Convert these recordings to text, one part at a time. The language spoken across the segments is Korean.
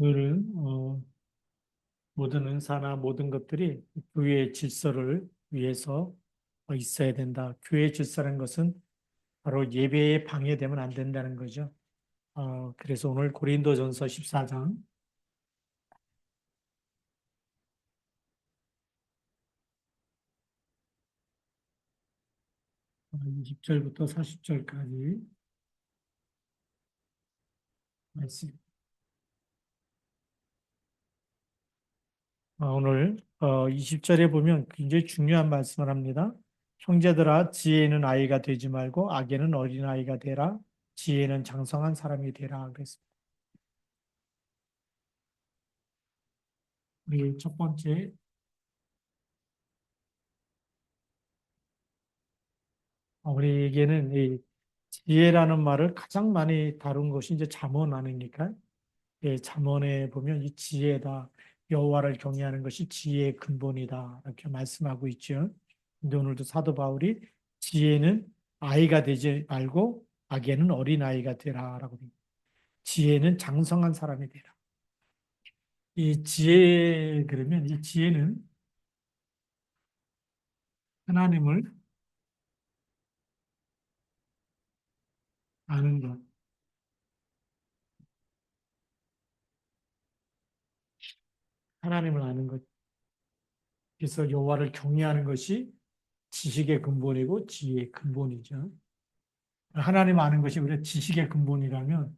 그 모든 은사나 모든 것들이 교회의 질서를 위해서 있어야 된다. 교회의 질서라는 것은 바로 예배에 방해되면 안 된다는 거죠. 그래서 오늘 고린도전서 14장 20절부터 40절까지 말씀. 오늘 20절에 보면 굉장히 중요한 말씀을 합니다. 형제들아, 지혜는 아이가 되지 말고 악에는 어린아이가 되라. 지혜는 장성한 사람이 되라. 그랬습니다. 우리 첫 번째, 우리에게는 이 지혜라는 말을 가장 많이 다룬 것이 이제 잠언 아닙니까? 예, 잠언에 보면 이 지혜다. 여호와를 경외하는 것이 지혜의 근본이다. 이렇게 말씀하고 있죠. 근데 오늘도 사도 바울이 지혜는 아이가 되지 말고 악에는 어린아이가 되라라고 합니다. 지혜는 장성한 사람이 되라. 이 지혜 그러면 이 지혜는 하나님을 아는 것, 하나님을 아는 것. 그래서 여호와를 경외하는 것이 지식의 근본이고 지혜의 근본이죠. 하나님 아는 것이 우리가 지식의 근본이라면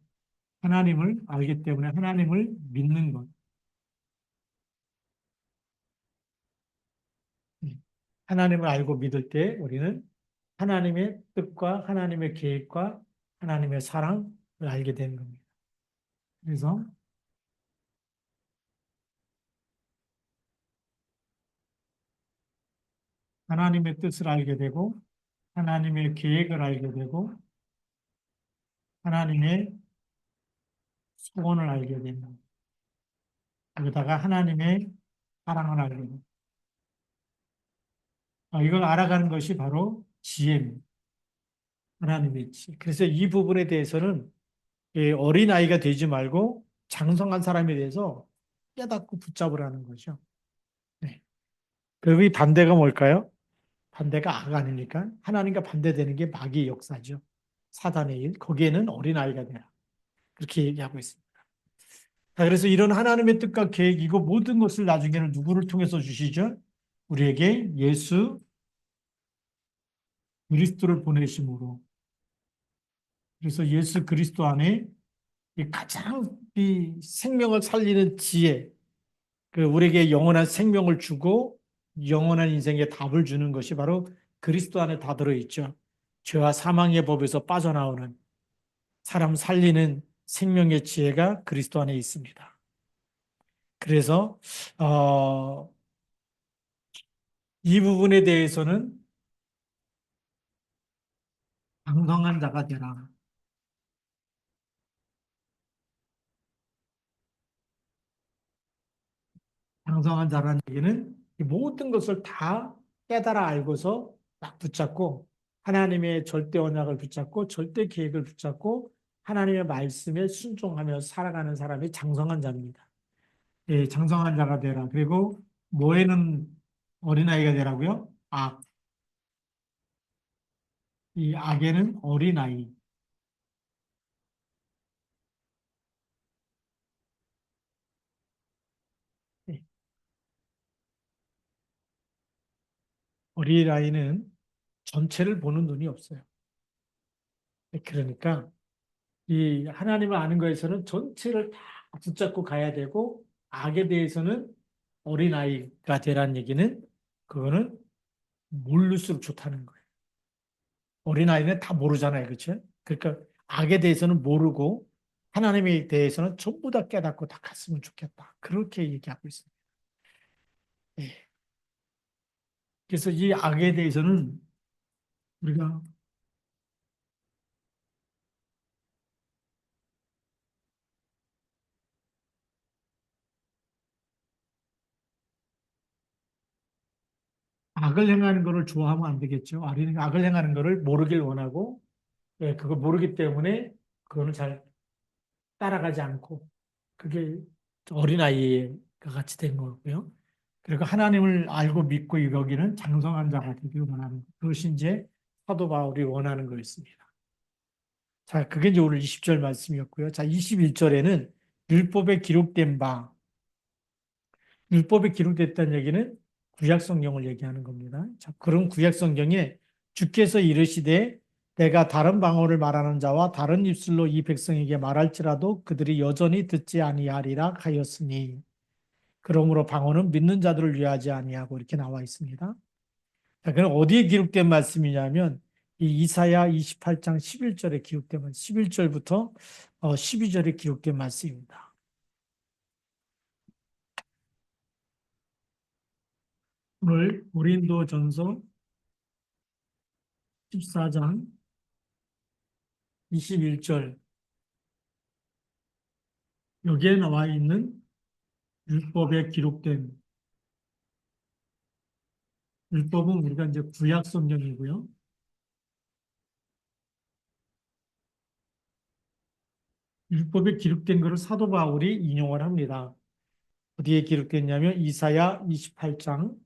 하나님을 알기 때문에 하나님을 믿는 것. 하나님을 알고 믿을 때 우리는 하나님의 뜻과 하나님의 계획과 하나님의 사랑을 알게 되는 겁니다. 그래서 하나님의 뜻을 알게 되고 하나님의 계획을 알게 되고 하나님의 소원을 알게 됩니다. 여기다가 하나님의 사랑을 알게 됩니다. 이걸 알아가는 것이 바로 지혜입니다. 하나님의 지혜. 그래서 이 부분에 대해서는 어린아이가 되지 말고 장성한 사람에 대해서 깨닫고 붙잡으라는 거죠. 네. 그리고 이 반대가 뭘까요? 반대가 악 아닙니까? 하나님과 반대되는 게 마귀의 역사죠. 사단의 일. 거기에는 어린아이가 되라. 그렇게 얘기하고 있습니다. 자, 그래서 이런 하나님의 뜻과 계획이고 모든 것을 나중에는 누구를 통해서 주시죠? 우리에게 예수 그리스도를 보내심으로. 그래서 예수 그리스도 안에 이 가장 이 생명을 살리는 지혜, 우리에게 영원한 생명을 주고 영원한 인생의 답을 주는 것이 바로 그리스도 안에 다 들어있죠. 죄와 사망의 법에서 빠져나오는 사람 살리는 생명의 지혜가 그리스도 안에 있습니다. 그래서 이 부분에 대해서는 장성한 자가 되라. 장성한 자라는 얘기는 이 모든 것을 다 깨달아 알고서 딱 붙잡고 하나님의 절대 언약을 붙잡고 절대 계획을 붙잡고 하나님의 말씀에 순종하며 살아가는 사람이 장성한 자입니다. 예, 장성한 자가 되라. 그리고 뭐에는 어린아이가 되라고요? 악. 이 악에는 어린아이. 예, 어린아이는 전체를 보는 눈이 없어요. 예, 그러니까 이 하나님을 아는 거에서는 전체를 다 붙잡고 가야 되고 악에 대해서는 어린아이가 되라는 얘기는 그거는 모를수록 좋다는 거예요. 어린아이는 다 모르잖아요. 그렇죠? 그러니까 악에 대해서는 모르고 하나님에 대해서는 전부 다 깨닫고 다 갔으면 좋겠다. 그렇게 얘기하고 있습니다. 예. 그래서 이 악에 대해서는 우리가 악을 행하는 것을 좋아하면 안 되겠죠. 악을 행하는 것을 모르길 원하고 예, 그걸 모르기 때문에 그거는 잘 따라가지 않고 그게 어린아이가 같이 된 거고요. 그리고 하나님을 알고 믿고 여기는 장성한 자가 되기를 원하는 그것이 이제 사도 바울이 원하는 거였습니다. 자, 그게 이제 오늘 20절 말씀이었고요. 자, 21절에는 율법에 기록된 바, 율법에 기록됐다는 얘기는 구약 성경을 얘기하는 겁니다. 자, 그런 구약 성경에 주께서 이르시되 내가 다른 방언을 말하는 자와 다른 입술로 이 백성에게 말할지라도 그들이 여전히 듣지 아니하리라 하였으니 그러므로 방언은 믿는 자들을 위하지 아니하고 이렇게 나와 있습니다. 자, 그럼 어디에 기록된 말씀이냐면 이 이사야 28장 11절에 기록된 말씀, 11절부터 12절에 기록된 말씀입니다. 오늘 고린도전서 14장 21절 여기에 나와 있는 율법에 기록된 율법은 우리가 이제 구약 성경이고요. 율법에 기록된 것을 사도 바울이 인용을 합니다. 어디에 기록됐냐면 이사야 28장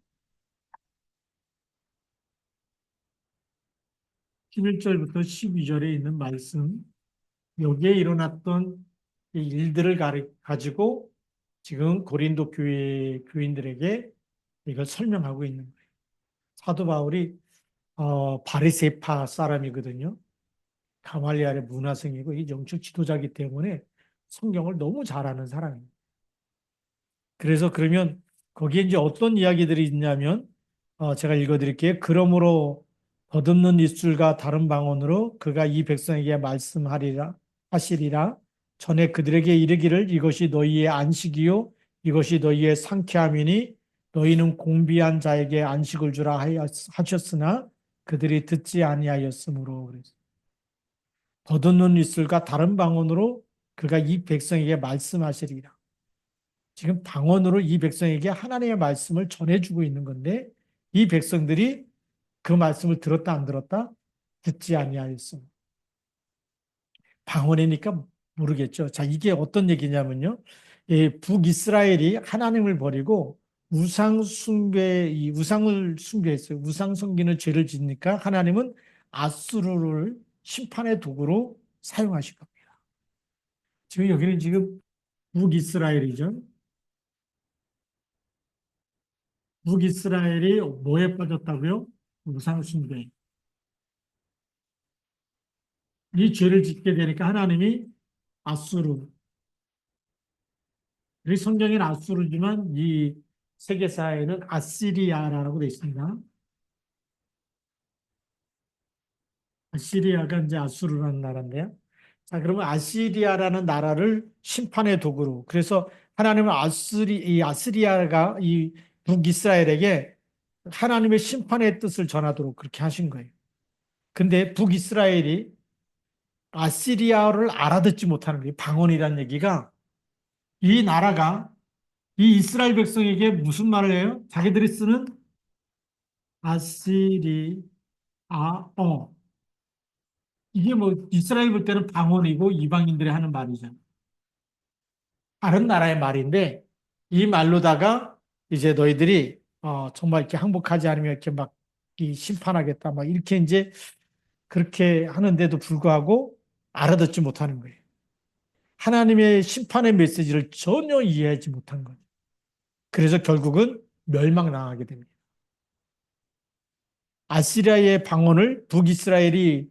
11절부터 12절에 있는 말씀, 여기에 일어났던 이 일들을 가지고 지금 고린도 교회 교인들에게 이걸 설명하고 있는 거예요. 사도 바울이 바리새파 사람이거든요. 가말리엘의 문화생이고 이 영적 지도자이기 때문에 성경을 너무 잘 아는 사람입니다. 그래서 그러면 거기에 이제 어떤 이야기들이 있냐면 제가 읽어드릴게요. 그러므로 더듬는 입술과 다른 방언으로 그가 이 백성에게 말씀하리라 하시리라. 전에 그들에게 이르기를 이것이 너희의 안식이요 이것이 너희의 상쾌함이니 너희는 공비한 자에게 안식을 주라 하셨으나 그들이 듣지 아니하였으므로 그랬어요. 더듬는 입술과 다른 방언으로 그가 이 백성에게 말씀하시리라. 지금 방언으로 이 백성에게 하나님의 말씀을 전해주고 있는 건데 이 백성들이 그 말씀을 들었다 안 들었다? 듣지 아니하였어. 방언이니까 모르겠죠. 자, 이게 어떤 얘기냐면요. 북이스라엘이 하나님을 버리고 이 우상을 숭배했어요. 우상 섬기는 죄를 짓니까 하나님은 아수르를 심판의 도구로 사용하신 겁니다. 지금 여기는 지금 북이스라엘이죠. 북이스라엘이 뭐에 빠졌다고요? 우상 숭배. 이 죄를 짓게 되니까 하나님이 아수르, 이 성경에는 아수르지만 이 세계사에는 아시리아라고 되어 있습니다. 아시리아가 이제 아수르라는 나라인데요. 자, 그러면 아시리아라는 나라를 심판의 도구로, 그래서 하나님은 이 아시리아가 이 북이스라엘에게 하나님의 심판의 뜻을 전하도록 그렇게 하신 거예요. 근데 북이스라엘이 아시리아를 알아듣지 못하는 거예요. 방언이라는 얘기가 이 나라가 이 이스라엘 백성에게 무슨 말을 해요? 자기들이 쓰는 아시리아어. 이게 뭐 이스라엘 볼 때는 방언이고 이방인들이 하는 말이죠. 다른 나라의 말인데 이 말로다가 이제 너희들이 정말 이렇게 항복하지 않으면 이렇게 막 이 심판하겠다 막 이렇게 이제 그렇게 하는데도 불구하고 알아듣지 못하는 거예요. 하나님의 심판의 메시지를 전혀 이해하지 못한 거예요. 그래서 결국은 멸망당하게 됩니다. 아시리아의 방언을 북이스라엘이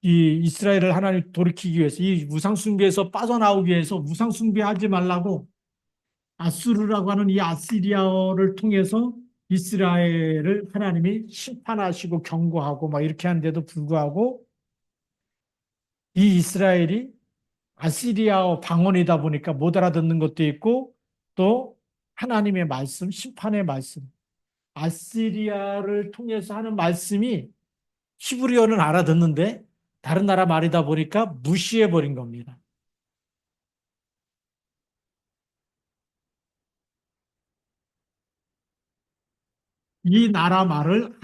이 이스라엘을 하나님 돌이키기 위해서 이 우상숭배에서 빠져나오기 위해서 우상숭배하지 말라고 아수르라고 하는 이 아시리아를 통해서 이스라엘을 하나님이 심판하시고 경고하고 막 이렇게 하는데도 불구하고 이 이스라엘이 아시리아어 방언이다 보니까 못 알아듣는 것도 있고 또 하나님의 말씀, 심판의 말씀, 아시리아를 통해서 하는 말씀이 히브리어는 알아듣는데 다른 나라 말이다 보니까 무시해 버린 겁니다. 이 나라 말을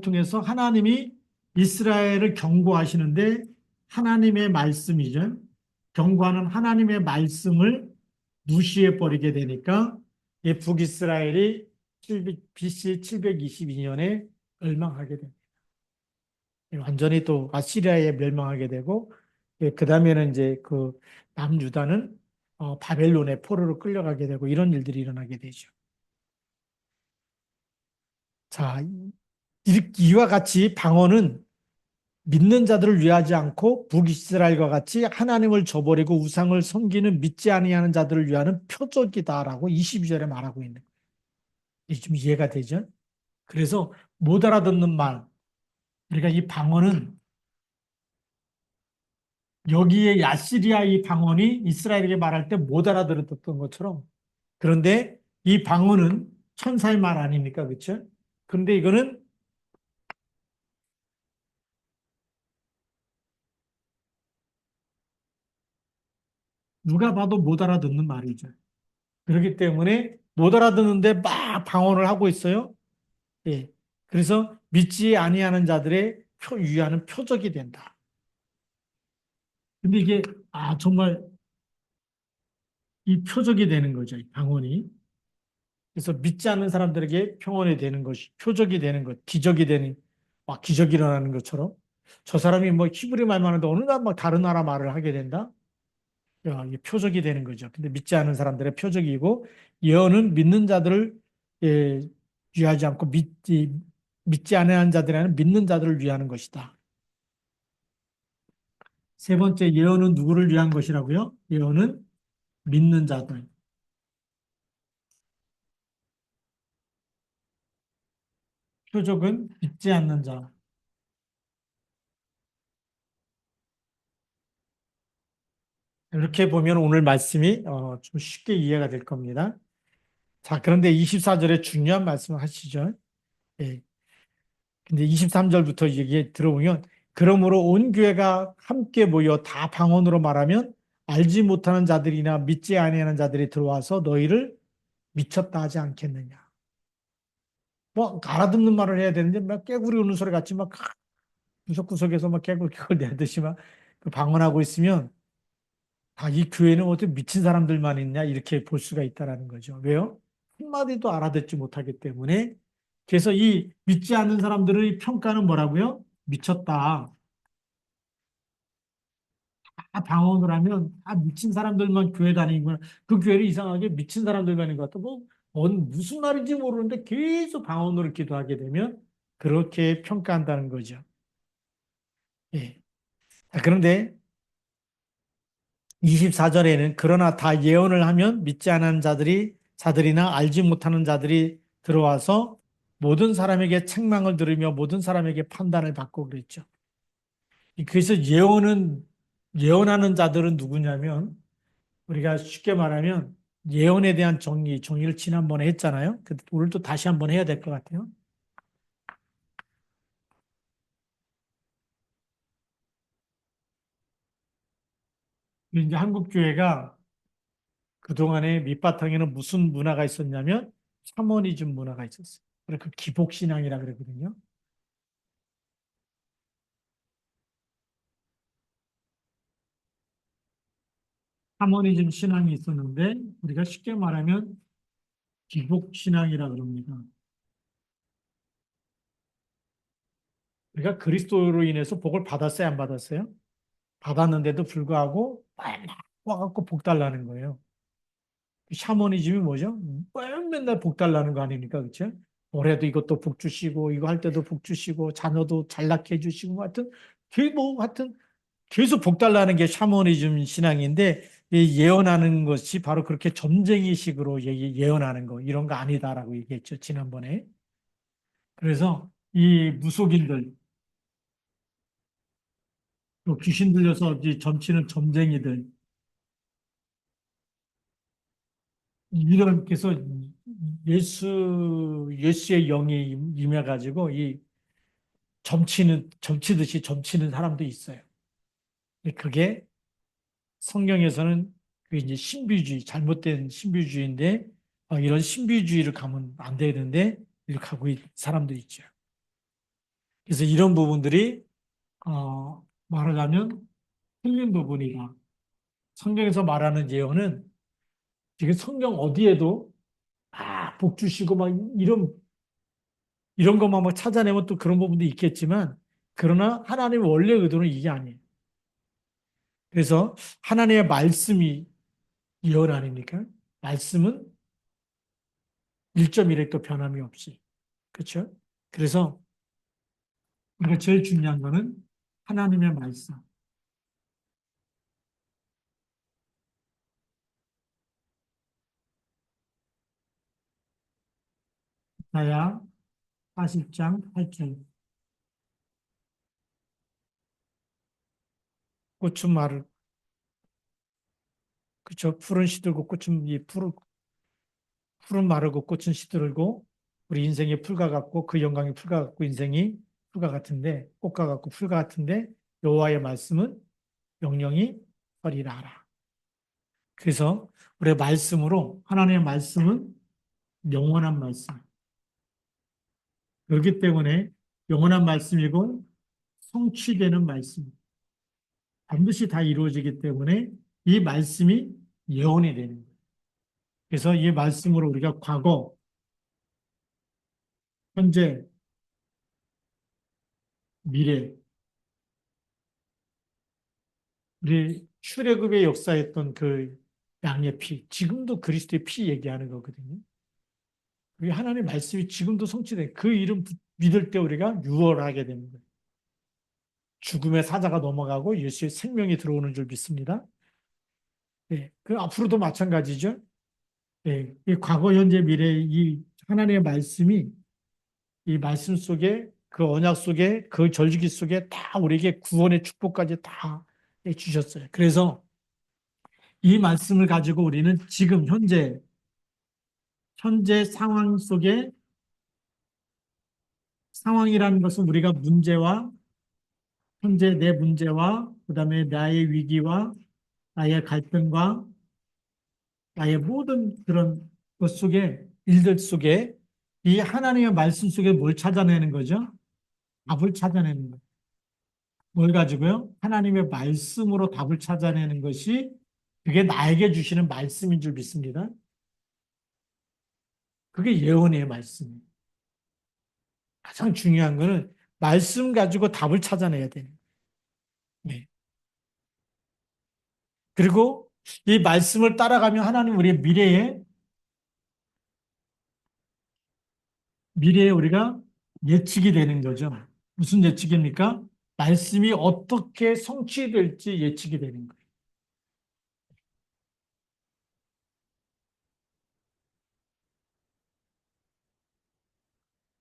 통해서 하나님이 이스라엘을 경고하시는데 하나님의 말씀이죠. 경고하는 하나님의 말씀을 무시해 버리게 되니까 이 북이스라엘이 BC 722년에 멸망하게 됩니다. 완전히 또 아시리아에 멸망하게 되고 그 다음에는 이제 그 남유다는 바벨론의 포로로 끌려가게 되고 이런 일들이 일어나게 되죠. 자, 이와 같이 방언은 믿는 자들을 위하지 않고 북이스라엘과 같이 하나님을 저버리고 우상을 섬기는 믿지 아니하는 자들을 위하는 표적이다라고 22절에 말하고 있는 거예요. 이게 좀 이해가 되죠? 그래서 못 알아듣는 말, 그러니까 이 방언은 여기에 야시리아 이 방언이 이스라엘에게 말할 때 못 알아들었던 것처럼 그런데 이 방언은 천사의 말 아닙니까? 그렇죠? 그런데 이거는 누가 봐도 못 알아듣는 말이죠. 그렇기 때문에 못 알아듣는데 막 방언을 하고 있어요. 예. 그래서 믿지 아니하는 자들의 유하는 표적이 된다. 근데 이게 정말 이 표적이 되는 거죠. 이 방언이. 그래서 믿지 않는 사람들에게 평온이 되는 것이 표적이 되는 것, 기적이 되는 막 기적이 일어나는 것처럼 저 사람이 뭐 히브리 말만 하는데 어느 날 뭐 다른 나라 말을 하게 된다. 야, 이게 표적이 되는 거죠. 근데 믿지 않는 사람들의 표적이고 예언은 믿는 자들을 예, 위하지 않고 믿지 않는 자들에는 믿는 자들을 위하는 것이다. 세 번째 예언은 누구를 위한 것이라고요? 예언은 믿는 자들. 표적은 믿지 않는 자. 이렇게 보면 오늘 말씀이 좀 쉽게 이해가 될 겁니다. 자, 그런데 24절에 중요한 말씀을 하시죠. 예. 근데 23절부터 얘기 들어보면 그러므로 온 교회가 함께 모여 다 방언으로 말하면 알지 못하는 자들이나 믿지 아니하는 자들이 들어와서 너희를 미쳤다 하지 않겠느냐. 뭐 알아듣는 말을 해야 되는데 막 깨구리 우는 소리 같이 막 구석구석에서 막 깨굴깨굴 내듯이 막그 방언하고 있으면 이 교회는 어떻게 미친 사람들만 있냐 이렇게 볼 수가 있다라는 거죠. 왜요? 한마디도 알아듣지 못하기 때문에 그래서 이 믿지 않는 사람들의 평가는 뭐라고요? 미쳤다. 방언을 하면 미친 사람들만 교회 다니는구나. 그 교회를 이상하게 미친 사람들만 있는 것 같아. 뭐 무슨 말인지 모르는데 계속 방언으로 기도하게 되면 그렇게 평가한다는 거죠. 예. 그런데 24절에는 그러나 다 예언을 하면 믿지 않은 자들이나 알지 못하는 자들이 들어와서 모든 사람에게 책망을 들으며 모든 사람에게 판단을 받고 그랬죠. 그래서 예언하는 자들은 누구냐면 우리가 쉽게 말하면 예언에 대한 정의를 지난번에 했잖아요. 오늘도 다시 한번 해야 될 것 같아요. 이제 한국 교회가 그동안에 밑바탕에는 무슨 문화가 있었냐면 샤머니즘 문화가 있었어요. 그래서 그 기복신앙이라 그러거든요. 샤머니즘 신앙이 있었는데 우리가 쉽게 말하면 기복신앙이라 그럽니다. 우리가 그리스도로 인해서 복을 받았어요, 안 받았어요? 받았는데도 불구하고 막 와갖고 복 달라는 거예요. 샤머니즘이 뭐죠? 맨날 복 달라는 거 아닙니까? 그쵸? 올해도 이것도 복 주시고, 이거 할 때도 복 주시고, 자녀도 잘 낳게 해주시고, 뭐 하여튼, 하여튼, 계속 복 달라는 게 샤머니즘 신앙인데, 이 예언하는 것이 바로 그렇게 점쟁이식으로 예언하는 거, 이런 거 아니다라고 얘기했죠, 지난번에. 그래서 이 무속인들, 또 귀신 들려서 이제 점치는 점쟁이들, 이런, 그래서 예수의 영이 임해가지고, 점치듯이 점치는 사람도 있어요. 그게 성경에서는 그게 이제 신비주의, 잘못된 신비주의인데, 이런 신비주의를 가면 안 되는데, 이렇게 하고 있는 사람도 있죠. 그래서 이런 부분들이, 말하자면 틀린 부분이다. 성경에서 말하는 예언은 지금 성경 어디에도 복 주시고 막 이런 것만 막 찾아내면 또 그런 부분도 있겠지만 그러나 하나님의 원래 의도는 이게 아니에요. 그래서 하나님의 말씀이 예언 아닙니까? 말씀은 1.1획도 변함이 없이. 그렇죠? 그래서 우리가 제일 중요한 거는 하나님의 말씀. 나야 40장 8절. 꽃은 말을, 그쵸? 풀은 시들고 풀은 마르고 꽃은 시들고 우리 인생이 풀과 같고 그 영광이 풀과 같고 인생이 풀과 같은데 꽃과 같고 풀과 같은데 여호와의 말씀은 영영이 서리라 하라. 그래서 우리의 말씀으로 하나님의 말씀은 영원한 말씀. 그렇기 때문에 영원한 말씀이고 성취되는 말씀. 반드시 다 이루어지기 때문에 이 말씀이 예언이 되는 거예요. 그래서 이 말씀으로 우리가 과거, 현재, 미래, 우리 출애굽의 역사했던 그 양의 피, 지금도 그리스도의 피 얘기하는 거거든요. 그게 하나님의 말씀이 지금도 성취돼. 그 이름 믿을 때 우리가 유월하게 되는 거예요. 죽음의 사자가 넘어가고 예수의 생명이 들어오는 줄 믿습니다. 네, 그 앞으로도 마찬가지죠. 네, 이 과거, 현재, 미래 이 하나님의 말씀이 이 말씀 속에 그 언약 속에 그 절기기 속에 다 우리에게 구원의 축복까지 다 주셨어요. 그래서 이 말씀을 가지고 우리는 지금 현재 상황 속에 상황이라는 것은 우리가 문제와 현재 내 문제와 그다음에 나의 위기와 나의 갈등과 나의 모든 그런 것 속에 일들 속에 이 하나님의 말씀 속에 뭘 찾아내는 거죠? 답을 찾아내는 거예요. 뭘 가지고요? 하나님의 말씀으로 답을 찾아내는 것이 그게 나에게 주시는 말씀인 줄 믿습니다. 그게 예언의 말씀이에요. 가장 중요한 거는 말씀 가지고 답을 찾아내야 돼요. 네. 그리고 이 말씀을 따라가면 하나님 우리의 미래에 우리가 예측이 되는 거죠. 무슨 예측입니까? 말씀이 어떻게 성취될지 예측이 되는 거예요.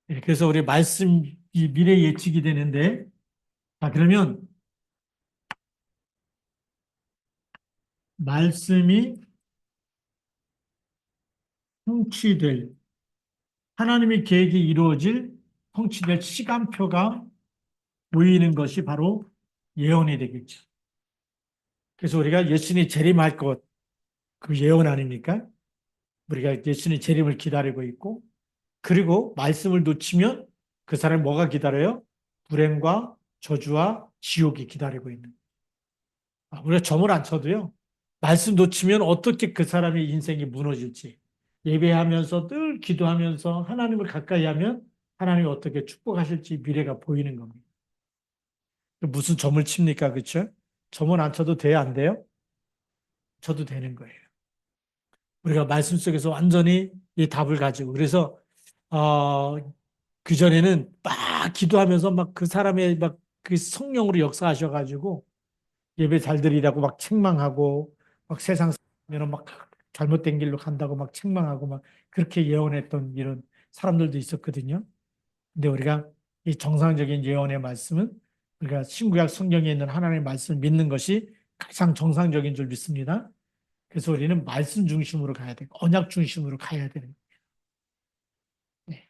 네, 그래서 우리 말씀이 미래 예측이 되는데, 자, 그러면 말씀이 성취될, 하나님의 계획이 이루어질, 성취될 시간표가 보이는 것이 바로 예언이 되겠죠. 그래서 우리가 예수님이 재림할 것, 그 예언 아닙니까? 우리가 예수님의 재림을 기다리고 있고, 그리고 말씀을 놓치면 그 사람이 뭐가 기다려요? 불행과 저주와 지옥이 기다리고 있는. 우리가 점을 안 쳐도요. 말씀 놓치면 어떻게 그 사람의 인생이 무너질지. 예배하면서 늘 기도하면서 하나님을 가까이 하면 하나님이 어떻게 축복하실지 미래가 보이는 겁니다. 무슨 점을 칩니까? 그렇죠? 점을 안 쳐도 돼요? 안 돼요? 쳐도 되는 거예요. 우리가 말씀 속에서 완전히 이 답을 가지고 그래서 어, 그전에는 막 기도하면서 막 그 사람의 막 그 성령으로 역사하셔가지고 예배 잘 드리라고 막 책망하고 막 세상 사람은 막 잘못된 길로 간다고 막 책망하고 막 그렇게 예언했던 이런 사람들도 있었거든요. 근데 우리가 이 정상적인 예언의 말씀은 우리가 신구약 성경에 있는 하나님의 말씀을 믿는 것이 가장 정상적인 줄 믿습니다. 그래서 우리는 말씀 중심으로 가야 되고 언약 중심으로 가야 되는 거예요.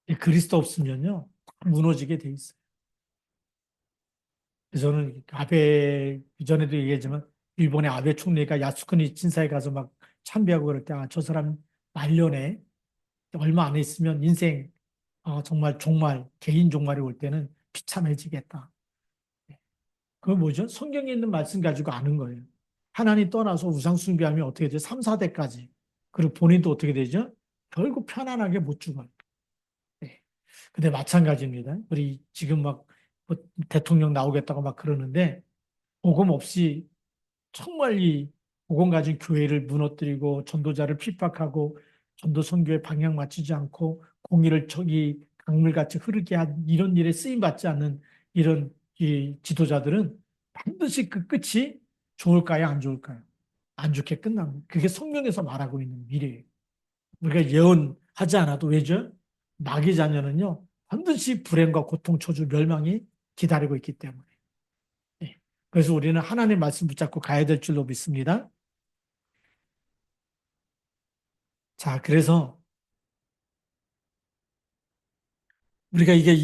네. 그리스도 없으면요 무너지게 돼 있어요. 그래서 저는 아베 이전에도 얘기했지만 일본의 아베 총리가 야스쿠니 진사에 가서 막 참배하고 그럴 때 저 사람 말년에 얼마 안 있으면 인생 정말 종말 개인 종말이 올 때는 비참해지겠다. 그건 뭐죠? 성경에 있는 말씀 가지고 아는 거예요. 하나님 떠나서 우상 숭배하면 어떻게 되죠? 3, 4대까지. 그리고 본인도 어떻게 되죠? 결국 편안하게 못 죽어요. 네. 근데 마찬가지입니다. 우리 지금 막뭐 대통령 나오겠다고 막 그러는데 복음 없이 정말 이 복음 가진 교회를 무너뜨리고 전도자를 핍박하고 전도 선교에 방향 맞추지 않고 공의를 저기 강물같이 흐르게 한 이런 일에 쓰임 받지 않는 이런 이 지도자들은 반드시 그 끝이 좋을까요? 안 좋을까요? 안 좋게 끝납니다. 그게 성경에서 말하고 있는 미래예요. 우리가 예언하지 않아도 왜죠? 마귀 자녀는요 반드시 불행과 고통, 저주, 멸망이 기다리고 있기 때문에. 예. 그래서 우리는 하나님 말씀 붙잡고 가야 될 줄로 믿습니다. 자, 그래서 우리가 이게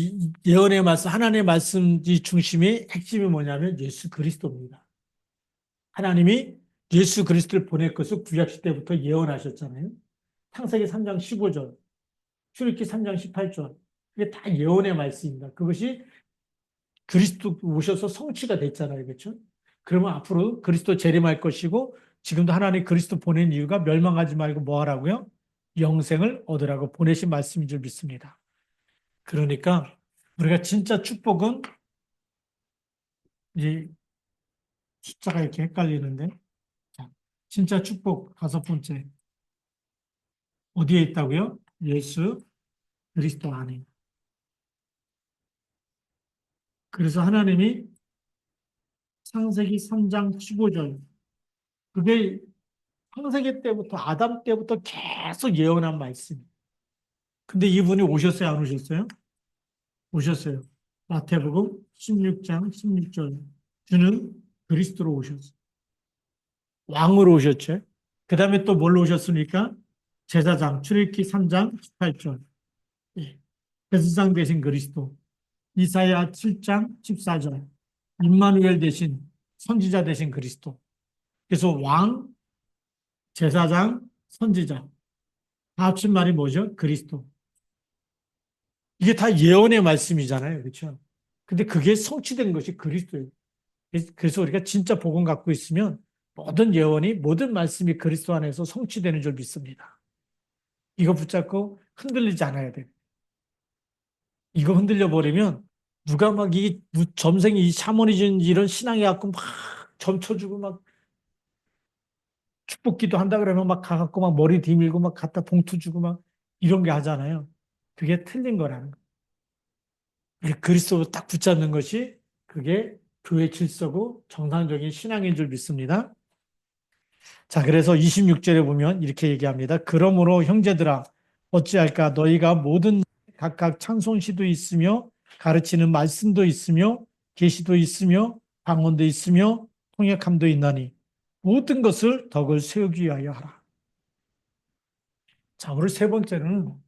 예언의 말씀, 하나님의 말씀 이 중심의 핵심이 뭐냐면 예수 그리스도입니다. 하나님이 예수 그리스도를 보낼 것을 구약시대부터 예언하셨잖아요. 창세기 3장 15절, 출애굽기 3장 18절. 이게 다 예언의 말씀입니다. 그것이 그리스도 오셔서 성취가 됐잖아요. 그렇죠? 그러면 앞으로 그리스도 재림할 것이고 지금도 하나님 그리스도 보낸 이유가 멸망하지 말고 뭐 하라고요? 영생을 얻으라고 보내신 말씀인 줄 믿습니다. 그러니까 우리가 진짜 축복은 이 숫자가 이렇게 헷갈리는데 자, 진짜 축복 다섯 번째 어디에 있다고요? 예수 그리스도 안에. 그래서 하나님이 창세기 3장 15절 그게 창세기 때부터 아담 때부터 계속 예언한 말씀. 근데 이분이 오셨어요, 안 오셨어요? 오셨어요. 마태복음 16장 16절. 주는 그리스도로 오셨어요. 왕으로 오셨죠. 그 다음에 또 뭘로 오셨습니까? 제사장, 출애굽기 3장 18절. 예. 제사장 대신 그리스도. 이사야 7장 14절. 임마누엘 대신 선지자 대신 그리스도. 그래서 왕, 제사장, 선지자. 다 합친 말이 뭐죠? 그리스도. 이게 다 예언의 말씀이잖아요. 그렇죠? 근데 그게 성취된 것이 그리스도예요. 그래서 우리가 진짜 복음 갖고 있으면 모든 예언이 모든 말씀이 그리스도 안에서 성취되는 줄 믿습니다. 이거 붙잡고 흔들리지 않아야 돼요. 이거 흔들려 버리면 누가 막 이 점생이 이 샤머니즘 이런 신앙에 갖고 막 점쳐주고 막 축복기도 한다 그러면 막 가갖고 막 머리 뒤밀고 막 갖다 봉투 주고 막 이런 게 하잖아요. 그게 틀린 거라는 거예요. 그리스도로 딱 붙잡는 것이 그게 교회 질서고 정상적인 신앙인 줄 믿습니다. 자, 그래서 26절에 보면 이렇게 얘기합니다. 그러므로 형제들아 어찌할까 너희가 모든 각각 찬송시도 있으며 가르치는 말씀도 있으며 계시도 있으며 방언도 있으며 통역함도 있나니 모든 것을 덕을 세우기 위하여 하라. 자, 오늘 세 번째는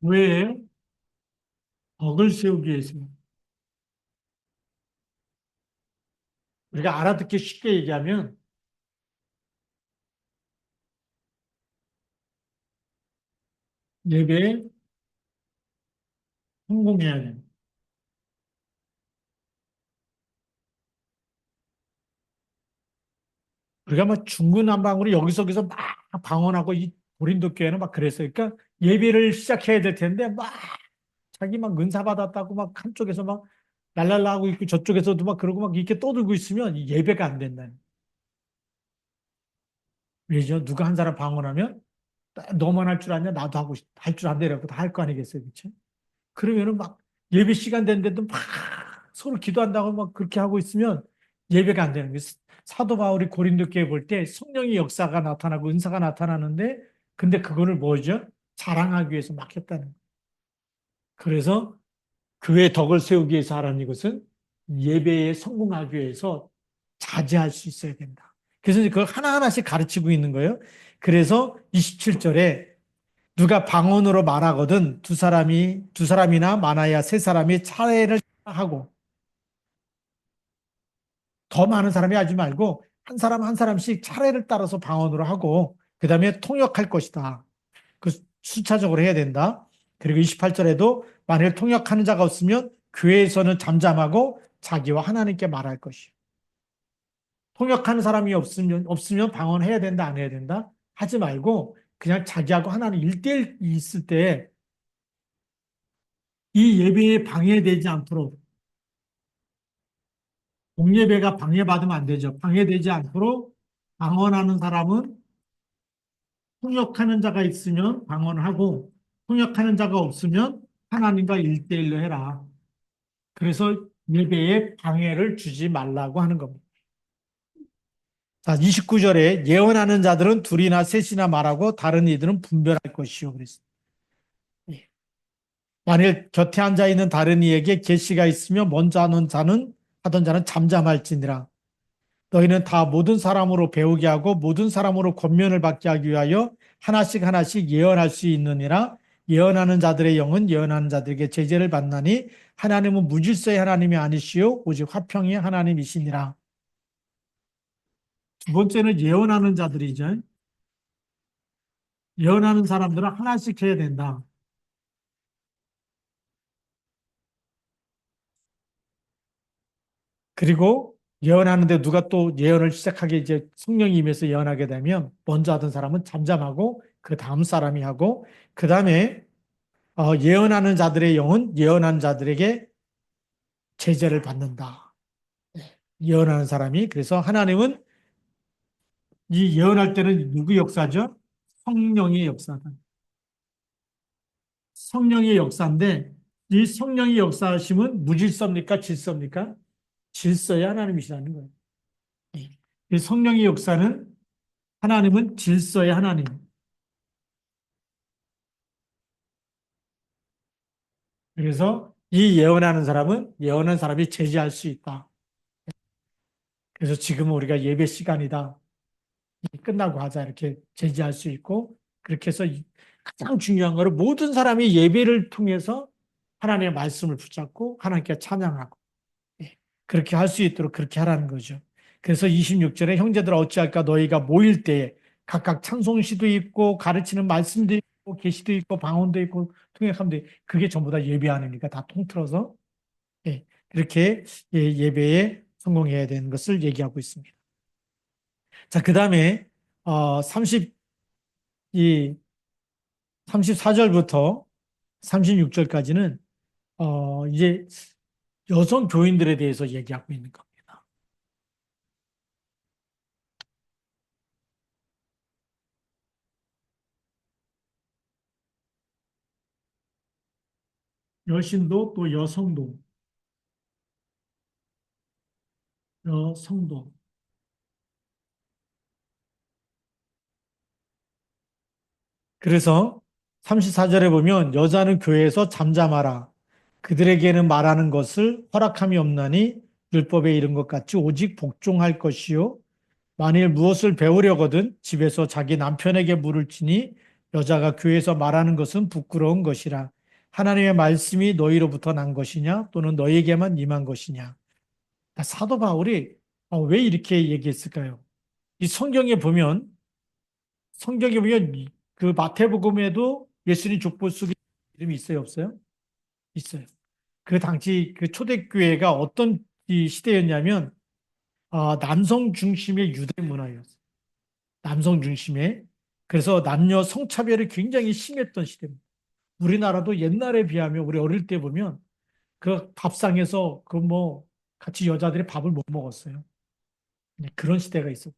왜 덕을 세우기 위해서 우리가 알아듣기 쉽게 얘기하면 예배에 성공해야 돼요. 우리가 막 중구난방으로 여기저기서 막 방언하고 이 고린도 교회는 막 그랬어요. 그러니까 예배를 시작해야 될 텐데 막 자기 막 은사 받았다고 막 한쪽에서 막 랄랄라 하고 있고 저쪽에서도 막 그러고 막 이렇게 떠들고 있으면 예배가 안 된다. 왜죠? 누가 한 사람 방언하면 너만 할 줄 아냐? 나도 하고 할 줄 안되라고 다 할 거 아니겠어요, 그렇죠? 그러면은 막 예배 시간 됐는데도 막 서로 기도한다고 막 그렇게 하고 있으면 예배가 안 되는 거예요. 사도 바울이 고린도 교회 볼 때 성령의 역사가 나타나고 은사가 나타나는데 근데 그거를 뭐죠? 자랑하기 위해서 막 했다는 거예요. 그래서 교회 덕을 세우기 위해서 하라는 이것은 예배에 성공하기 위해서 자제할 수 있어야 된다. 그래서 그걸 하나하나씩 가르치고 있는 거예요. 그래서 27절에 누가 방언으로 말하거든 두 사람이나 많아야 세 사람이 차례를 하고 더 많은 사람이 하지 말고 한 사람 한 사람씩 차례를 따라서 방언으로 하고 그 다음에 통역할 것이다. 그 순차적으로 해야 된다. 그리고 28절에도 만일 통역하는 자가 없으면 교회에서는 잠잠하고 자기와 하나님께 말할 것이요. 통역하는 사람이 없으면 방언해야 된다, 안 해야 된다? 하지 말고 그냥 자기하고 하나님 일대일 있을 때 이 예배에 방해되지 않도록 공예배가 방해받으면 안 되죠. 방해되지 않도록 방언하는 사람은 통역하는 자가 있으면 방언하고 통역하는 자가 없으면 하나님과 일대일로 해라. 그래서 예배에 방해를 주지 말라고 하는 겁니다. 자, 29절에 예언하는 자들은 둘이나 셋이나 말하고 다른 이들은 분별할 것이요. 그랬어요. 예. 만일 곁에 앉아 있는 다른 이에게 계시가 있으며 먼저 하던 자는 잠잠할지니라. 너희는 다 모든 사람으로 배우게 하고 모든 사람으로 권면을 받게 하기 위하여 하나씩 하나씩 예언할 수 있느니라. 예언하는 자들의 영은 예언하는 자들에게 제재를 받나니 하나님은 무질서의 하나님이 아니시요 오직 화평의 하나님이시니라. 두 번째는 예언하는 자들이죠. 예언하는 사람들은 하나씩 해야 된다. 그리고 예언하는데 누가 또 예언을 시작하게 이제 성령이 임해서 예언하게 되면 먼저 하던 사람은 잠잠하고 그 다음 사람이 하고 그 다음에 예언하는 자들의 영은 예언하는 자들에게 제재를 받는다. 예언하는 사람이 그래서 하나님은 이 예언할 때는 누구 역사죠? 성령의 역사다. 성령의 역사인데 이 성령의 역사하심은 무질서입니까? 질서입니까? 질서의 하나님이시라는 거예요. 이 성령의 역사는 하나님은 질서의 하나님. 그래서 이 예언하는 사람은 예언한 사람이 제지할 수 있다. 그래서 지금은 우리가 예배 시간이다. 끝나고 하자 이렇게 제지할 수 있고 그렇게 해서 가장 중요한 거는 모든 사람이 예배를 통해서 하나님의 말씀을 붙잡고 하나님께 찬양하고 예, 그렇게 할 수 있도록 그렇게 하라는 거죠. 그래서 26절에 형제들아 어찌할까 너희가 모일 때에 각각 찬송시도 있고 가르치는 말씀도 있고 계시도 있고 방언도 있고 통역함도 있고 그게 전부 다 예배 아닙니까? 다 통틀어서 예, 그렇게 예배에 성공해야 되는 것을 얘기하고 있습니다. 자, 그 다음에 30이 34절부터 36절까지는 이제 여성 교인들에 대해서 얘기하고 있는 겁니다. 여신도 또 여성도. 그래서 34절에 보면 여자는 교회에서 잠잠하라. 그들에게는 말하는 것을 허락함이 없나니 율법에 이른 것 같이 오직 복종할 것이요. 만일 무엇을 배우려거든 집에서 자기 남편에게 물을 치니 여자가 교회에서 말하는 것은 부끄러운 것이라. 하나님의 말씀이 너희로부터 난 것이냐 또는 너희에게만 임한 것이냐. 사도 바울이 왜 이렇게 얘기했을까요? 이 성경에 보면 그 마태복음에도 예수님 족보 속에 이름이 있어요, 없어요? 있어요. 그 당시 그 초대교회가 어떤 이 시대였냐면 남성 중심의 유대 문화였어요. 남성 중심의. 그래서 남녀 성차별이 굉장히 심했던 시대입니다. 우리나라도 옛날에 비하면 우리 어릴 때 보면 그 밥상에서 그 뭐 같이 여자들이 밥을 못 먹었어요. 그런 시대가 있었고.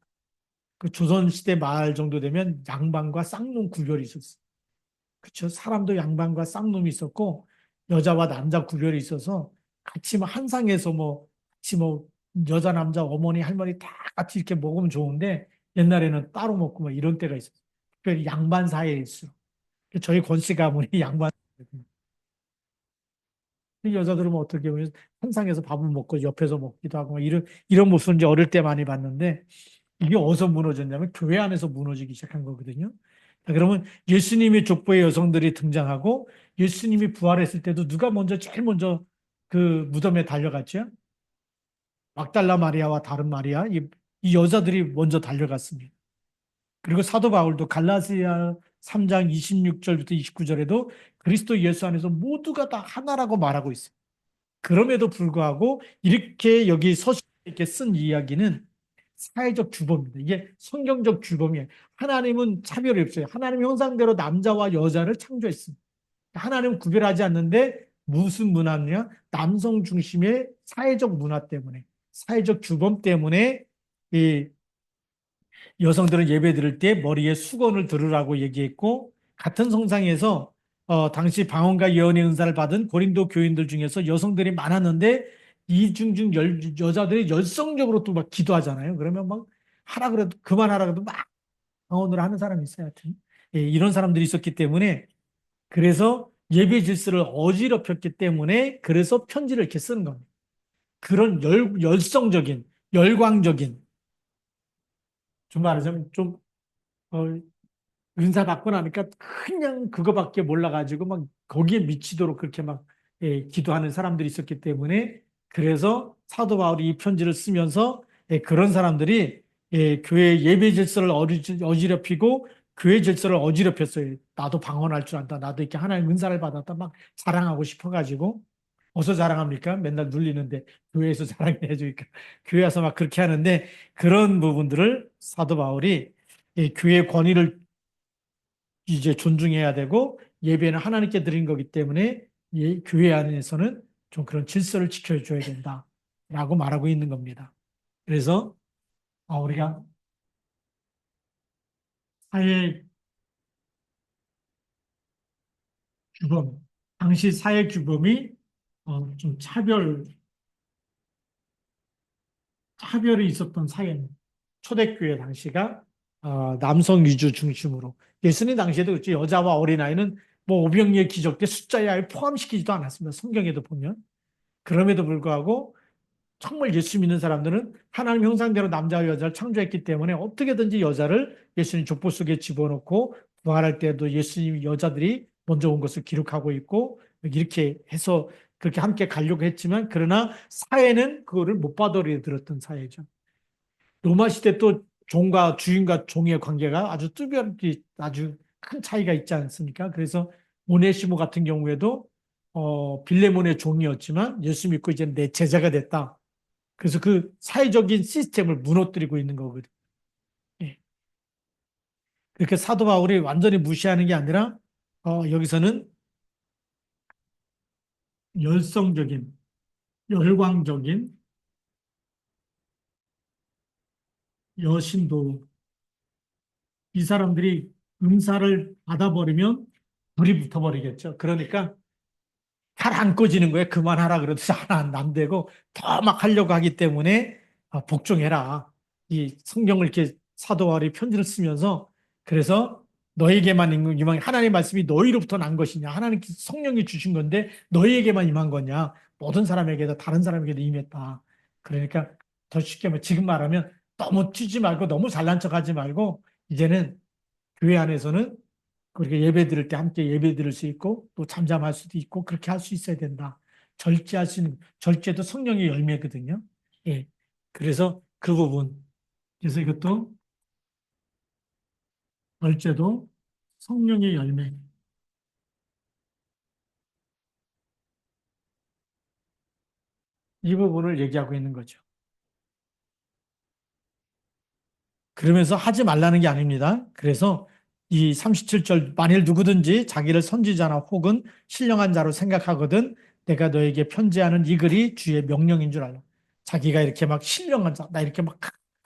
그 조선시대 말 정도 되면 양반과 쌍놈 구별이 있었어요. 그렇죠. 사람도 양반과 쌍놈이 있었고 여자와 남자 구별이 있어서 같이 뭐 한상에서 뭐 같이 뭐 여자 남자 어머니 할머니 다 같이 이렇게 먹으면 좋은데 옛날에는 따로 먹고 뭐 이런 때가 있었어요. 특별히 양반 사이에 있어. 저희 권씨 가문이 양반. 여자들은 뭐 어떻게 보면 한상에서 밥을 먹고 옆에서 먹기도 하고 뭐 이런 모습을 이제 어릴 때 많이 봤는데 이게 어디서 무너졌냐면 교회 안에서 무너지기 시작한 거거든요. 자, 그러면 예수님의 족보의 여성들이 등장하고 예수님이 부활했을 때도 누가 제일 먼저 그 무덤에 달려갔죠? 막달라 마리아와 다른 마리아, 이 여자들이 먼저 달려갔습니다. 그리고 사도 바울도 갈라디아 3장 26절부터 29절에도 그리스도 예수 안에서 모두가 다 하나라고 말하고 있어요. 그럼에도 불구하고 이렇게 여기 서신 이렇게 쓴 이야기는 사회적 규범입니다. 이게 성경적 규범이에요. 하나님은 차별이 없어요. 하나님 형상대로 남자와 여자를 창조했습니다. 하나님은 구별하지 않는데 무슨 문화냐? 남성 중심의 사회적 문화 때문에, 사회적 규범 때문에 이 여성들은 예배 드릴 때 머리에 수건을 두르라고 얘기했고, 같은 성상에서 당시 방언과 예언의 은사를 받은 고린도 교인들 중에서 여성들이 많았는데 이중 여자들이 열성적으로 또 막 기도하잖아요. 그러면 막 하라 그래도 그만하라 그래도 막 방언으로 하는 사람이 있어요. 하여튼 예, 이런 사람들이 있었기 때문에 그래서 예배 질서를 어지럽혔기 때문에 그래서 편지를 이렇게 쓰는 겁니다. 그런 열성적인 열광적인 좀 말하자면 좀 어, 은사 받고 나니까 그냥 그거밖에 몰라가지고 막 거기에 미치도록 그렇게 막 예, 기도하는 사람들이 있었기 때문에 그래서 사도 바울이 이 편지를 쓰면서 예, 그런 사람들이 예, 교회 예배 질서를 어지럽히고 교회 질서를 어지럽혔어요. 나도 방언할 줄 안다. 나도 이렇게 하나님 은사를 받았다. 막 자랑하고 싶어가지고 어디서 자랑합니까? 맨날 눌리는데 교회에서 자랑해주니까 교회 와서 막 그렇게 하는데 그런 부분들을 사도 바울이 예, 교회의 권위를 이제 존중해야 되고 예배는 하나님께 드린 거기 때문에 예, 교회 안에서는 좀 그런 질서를 지켜줘야 된다라고 말하고 있는 겁니다. 그래서 우리가 사회 규범, 당시 사회 규범이 좀 차별이 있었던 사회입니다. 초대교회 당시가 남성 위주 중심으로 예수님 당시에도 그렇죠. 여자와 어린아이는 뭐 오병이의 기적 때 숫자에 아예 포함시키지도 않았습니다. 성경에도 보면. 그럼에도 불구하고 정말 예수 믿는 사람들은 하나님 형상대로 남자와 여자를 창조했기 때문에 어떻게든지 여자를 예수님 족보 속에 집어넣고 부활할 때도 예수님 여자들이 먼저 온 것을 기록하고 있고 이렇게 해서 그렇게 함께 가려고 했지만 그러나 사회는 그거를 못 받아들였던 사회죠. 로마 시대 또 종과 주인과 종의 관계가 아주 뚜렷이 아주 큰 차이가 있지 않습니까? 그래서 오네시모 같은 경우에도 빌레몬의 종이었지만 예수 믿고 이제 내 제자가 됐다. 그래서 그 사회적인 시스템을 무너뜨리고 있는 거거든요. 예. 그렇게 사도 바울이 완전히 무시하는 게 아니라 여기서는 열성적인, 열광적인 여신도 이 사람들이 은사를 받아버리면 불이 붙어버리겠죠. 그러니까 잘 안 꺼지는 거예요. 그만하라 그래도 잘 안 되고 더 막 하려고 하기 때문에 복종해라. 이 성경을 이렇게 사도 바울이 편지를 쓰면서 그래서 너에게만 임한 하나님의 말씀이 너희로부터 난 것이냐. 하나님 성령이 주신 건데 너희에게만 임한 거냐. 모든 사람에게도 다른 사람에게도 임했다. 그러니까 더 쉽게 지금 말하면 너무 튀지 말고 너무 잘난 척하지 말고 이제는 교회 안에서는 그렇게 예배 드릴 때 함께 예배 드릴 수 있고 또 잠잠할 수도 있고 그렇게 할 수 있어야 된다. 절제할 수 있는 절제도 성령의 열매거든요. 예. 그래서 그 부분. 그래서 이것도 절제도 성령의 열매. 이 부분을 얘기하고 있는 거죠. 그러면서 하지 말라는 게 아닙니다. 그래서 이 37절 만일 누구든지 자기를 선지자나 혹은 신령한 자로 생각하거든 내가 너에게 편지하는 이 글이 주의 명령인 줄 알라. 자기가 이렇게 막 신령한 자, 나 이렇게 막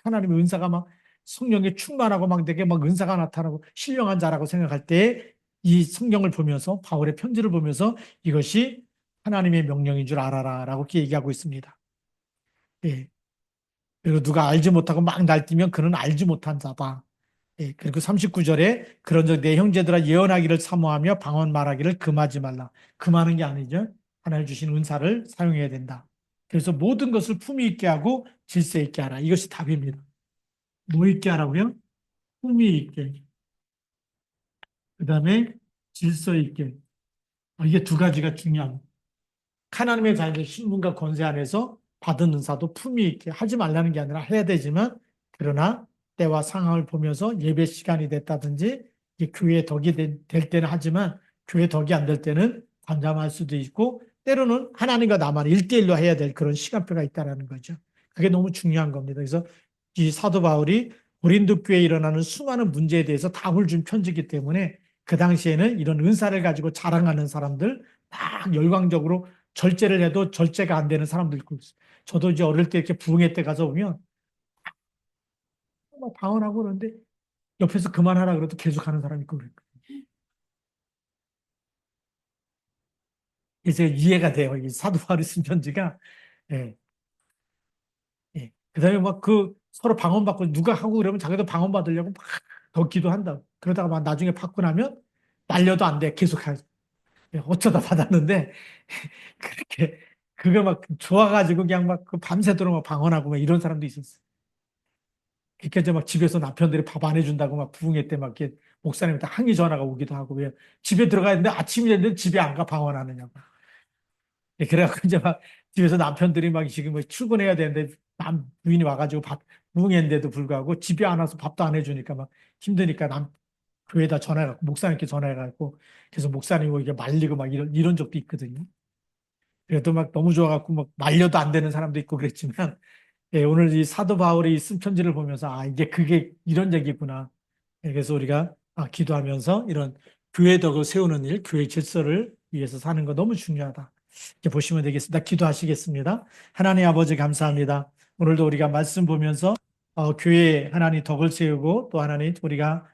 하나님의 은사가 막 성령에 충만하고 막 되게 막 은사가 나타나고 신령한 자라고 생각할 때 이 성경을 보면서 바울의 편지를 보면서 이것이 하나님의 명령인 줄 알아라라고 이렇게 얘기하고 있습니다. 예. 그리고 누가 알지 못하고 막 날뛰면 그는 알지 못한 자다. 예, 그리고 39절에 그런즉 내 형제들아 예언하기를 사모하며 방언 말하기를 금하지 말라. 금하는 게 아니죠. 하나님 주신 은사를 사용해야 된다. 그래서 모든 것을 품위 있게 하고 질서 있게 하라. 이것이 답입니다. 뭐 있게 하라고요? 품위 있게. 그 다음에 질서 있게. 이게 두 가지가 중요합니다. 하나님의 자녀들 신분과 권세 안에서 받은 은사도 품위 있게 하지 말라는 게 아니라 해야 되지만 그러나 때와 상황을 보면서 예배 시간이 됐다든지 이게 교회의 덕이 될 때는 하지만 교회 덕이 안 될 때는 잠잠할 수도 있고 때로는 하나님과 나만 1대1로 해야 될 그런 시간표가 있다라는 거죠. 그게 너무 중요한 겁니다. 그래서 이 사도 바울이 고린도 교회에 일어나는 수많은 문제에 대해서 답을 준 편지이기 때문에 그 당시에는 이런 은사를 가지고 자랑하는 사람들 막 열광적으로 절제를 해도 절제가 안 되는 사람들 있고 있어요. 저도 이제 어릴 때 이렇게 부흥회 때 가서 보면 막 방언하고 그러는데 옆에서 그만하라 그래도 계속 하는 사람이 있고 그래요. 이제 이해가 돼요. 이 사도 바울이 쓴 편지가. 예, 예. 그다음에 막 그 서로 방언받고 누가 하고 그러면 자기도 방언받으려고 막 더 기도한다. 그러다가 막 나중에 받고 나면 말려도 안 돼. 계속 하 예, 어쩌다 받았는데 그렇게 그거 막 좋아가지고 그냥 막 그 밤새도록 막 방언하고 막 이런 사람도 있었어요. 그러니까 이제 막 집에서 남편들이 밥 안 해준다고 막 부흥회 때 막 이렇게 목사님한테 항의 전화가 오기도 하고 왜 집에 들어가야 되는데 아침이 됐는데 집에 안 가 방언하느냐고. 예, 그래갖고 이제 막 집에서 남편들이 막 지금 뭐 출근해야 되는데 남 부인이 와가지고 밥 부흥회인데도 불구하고 집에 안 와서 밥도 안 해주니까 막 힘드니까 교회에다 전화해갖고 목사님께 전화해갖고 그래서 목사님 이게 말리고 막 이런 적도 있거든요. 그래도 막 너무 좋아갖고 막 말려도 안 되는 사람도 있고 그랬지만 예, 오늘 이 사도 바울이 쓴 편지를 보면서 아 이게 그게 이런 얘기구나. 예, 그래서 우리가 기도하면서 이런 교회 덕을 세우는 일, 교회 질서를 위해서 사는 거 너무 중요하다. 이렇게 보시면 되겠습니다. 기도하시겠습니다. 하나님 아버지 감사합니다. 오늘도 우리가 말씀 보면서 교회에 하나님 덕을 세우고 또 하나님 우리가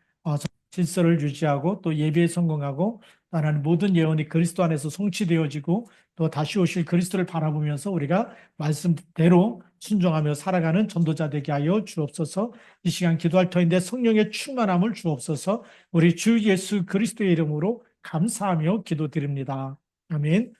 질서를 유지하고 또 예배에 성공하고 또 하나님 모든 예언이 그리스도 안에서 성취되어지고 또 다시 오실 그리스도를 바라보면서 우리가 말씀대로 순종하며 살아가는 전도자 되게 하여 주옵소서. 이 시간 기도할 터인데 성령의 충만함을 주옵소서. 우리 주 예수 그리스도의 이름으로 감사하며 기도드립니다. 아멘.